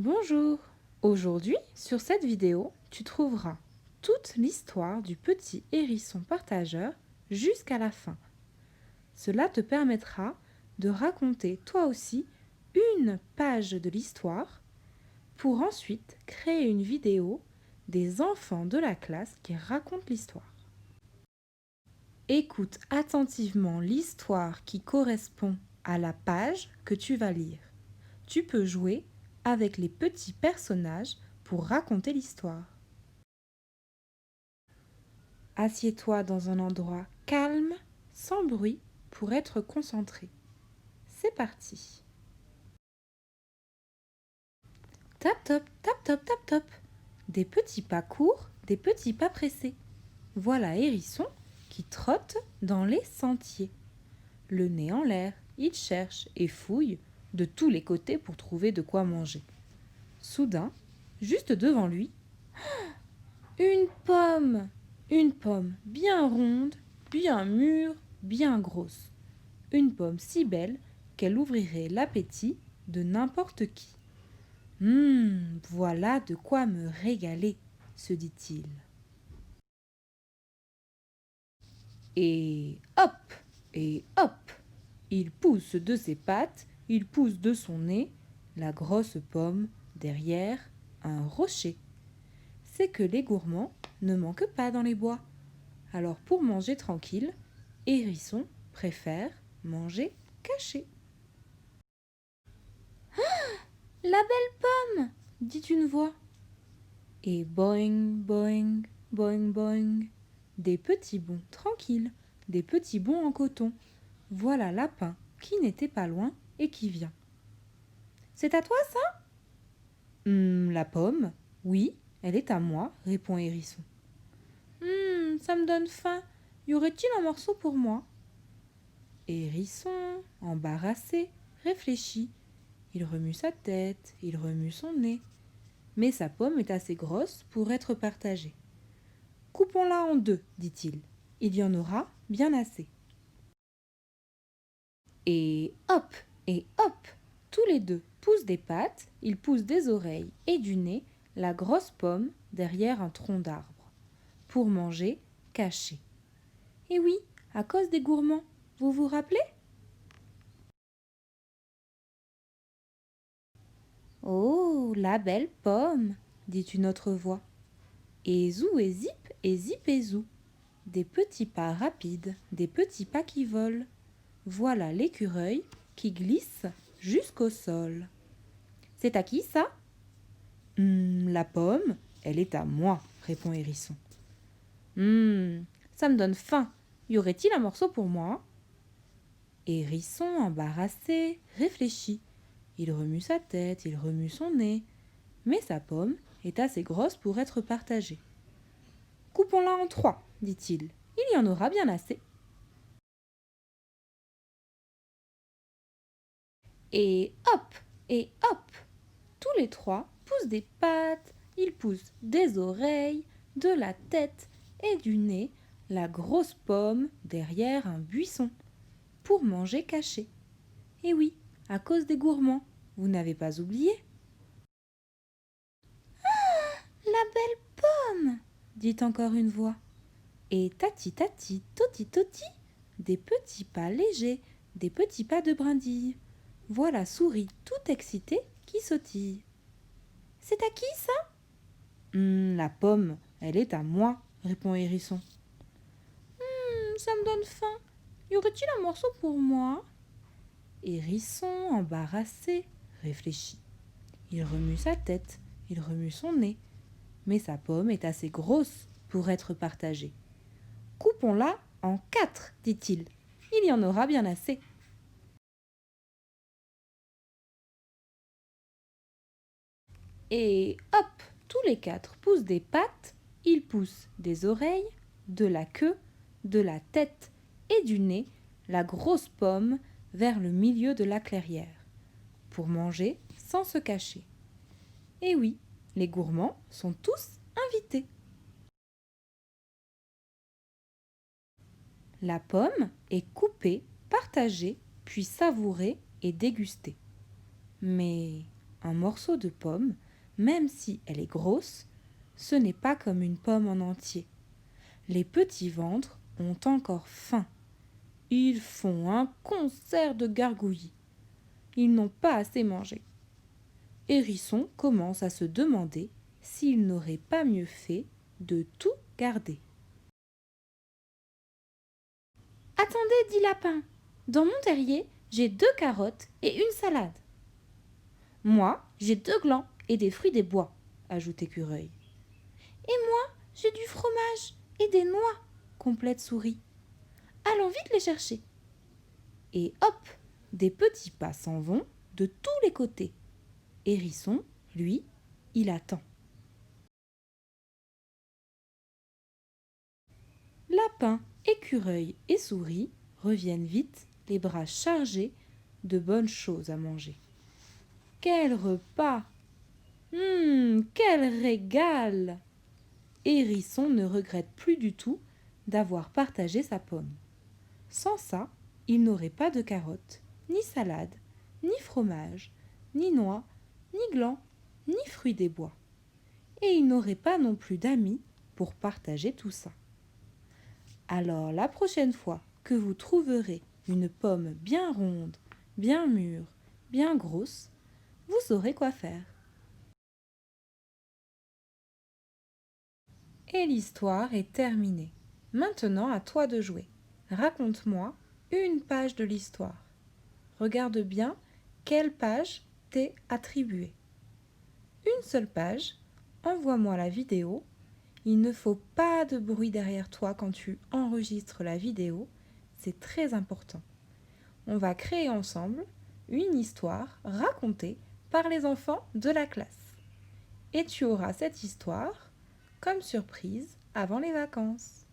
Bonjour! Aujourd'hui, sur cette vidéo, tu trouveras toute l'histoire du petit hérisson partageur jusqu'à la fin. Cela te permettra de raconter toi aussi une page de l'histoire pour ensuite créer une vidéo des enfants de la classe qui racontent l'histoire. Écoute attentivement l'histoire qui correspond à la page que tu vas lire. Tu peux jouer avec les petits personnages pour raconter l'histoire. Assieds-toi dans un endroit calme, sans bruit, pour être concentré. C'est parti. Tap top, tap top, tap top. Des petits pas courts, des petits pas pressés. Voilà Hérisson qui trotte dans les sentiers. Le nez en l'air, il cherche et fouille de tous les côtés pour trouver de quoi manger. Soudain, juste devant lui, une pomme! Une pomme bien ronde, bien mûre, bien grosse. Une pomme si belle qu'elle ouvrirait l'appétit de n'importe qui. Voilà de quoi me régaler, se dit-il. Et hop, et hop, il pousse de ses pattes, il pousse de son nez la grosse pomme derrière un rocher. C'est que les gourmands ne manquent pas dans les bois. Alors pour manger tranquille, Hérisson préfère manger caché. La belle pomme, dit une voix. Et boing, boing, boing, boing, des petits bonds tranquilles, des petits bonds en coton. Voilà Lapin qui n'était pas loin et qui vient. C'est à toi ça? La pomme, oui, elle est à moi, répond Hérisson. Ça me donne faim. Y aurait-il un morceau pour moi? Hérisson, embarrassé, réfléchit. Il remue sa tête, il remue son nez. Mais sa pomme est assez grosse pour être partagée. Coupons-la en deux, dit-il. Il y en aura bien assez. Et hop, tous les deux poussent des pattes, ils poussent des oreilles et du nez la grosse pomme derrière un tronc d'arbre, pour manger caché. Et oui, à cause des gourmands, vous vous rappelez? Oh, la belle pomme, dit une autre voix. Et zou et zip et zou. Des petits pas rapides, des petits pas qui volent. Voilà l'écureuil qui glisse jusqu'au sol. C'est à qui ça? La pomme, elle est à moi, répond Hérisson. Ça me donne faim. Y aurait-il un morceau pour moi? Hérisson, embarrassé, réfléchit. Il remue sa tête, il remue son nez. Mais sa pomme est assez grosse pour être partagée. Coupons-la en trois, dit-il. Il y en aura bien assez. Et hop, et hop, tous les trois poussent des pattes, ils poussent des oreilles, de la tête et du nez, la grosse pomme derrière un buisson, pour manger caché. Et oui, à cause des gourmands, vous n'avez pas oublié? La belle pomme, dit encore une voix. Et tati tati, toti toti, des petits pas légers, des petits pas de brindille. Voilà Souris tout excitée qui sautille. C'est à qui ça? La pomme, elle est à moi, répond Hérisson. Ça me donne faim. Y aurait-il un morceau pour moi? Hérisson, embarrassé, réfléchit. Il remue sa tête, il remue son nez, mais sa pomme est assez grosse pour être partagée. Coupons-la en quatre, dit-il. Il y en aura bien assez. Et hop, tous les quatre poussent des pattes, ils poussent des oreilles, de la queue, de la tête et du nez, la grosse pomme vers le milieu de la clairière, pour manger sans se cacher. Et oui, les gourmands sont tous invités. La pomme est coupée, partagée, puis savourée et dégustée. Mais Un morceau de pomme, même si elle est grosse, ce n'est pas comme une pomme en entier. Les petits ventres ont encore faim. Ils font un concert de gargouillis. Ils n'ont pas assez mangé. Hérisson commence à se demander s'il n'aurait pas mieux fait de tout garder. Attendez, dit Lapin. Dans mon terrier, j'ai 2 carottes et une salade. Moi, j'ai 2 glands et des fruits des bois, ajoute Écureuil. Et moi, j'ai du fromage et des noix, complète Souris. Allons vite les chercher. Et hop, des petits pas s'en vont de tous les côtés. Hérisson, lui, il attend. Lapin, Écureuil et Souris reviennent vite, les bras chargés de bonnes choses à manger. Quel repas! Quel régal! Hérisson ne regrette plus du tout d'avoir partagé sa pomme. Sans ça, il n'aurait pas de carottes, ni salade, ni fromage, ni noix, ni glands, ni fruits des bois. Et il n'aurait pas non plus d'amis pour partager tout ça. Alors la prochaine fois que vous trouverez une pomme bien ronde, bien mûre, bien grosse, vous saurez quoi faire. Et l'histoire est terminée. Maintenant à toi de jouer. Raconte-moi une page de l'histoire. Regarde bien quelle page t'est attribuée. Une seule page, envoie-moi la vidéo. Il ne faut pas de bruit derrière toi quand tu enregistres la vidéo, c'est très important. On va créer ensemble une histoire racontée par les enfants de la classe. Et tu auras cette histoire comme surprise avant les vacances.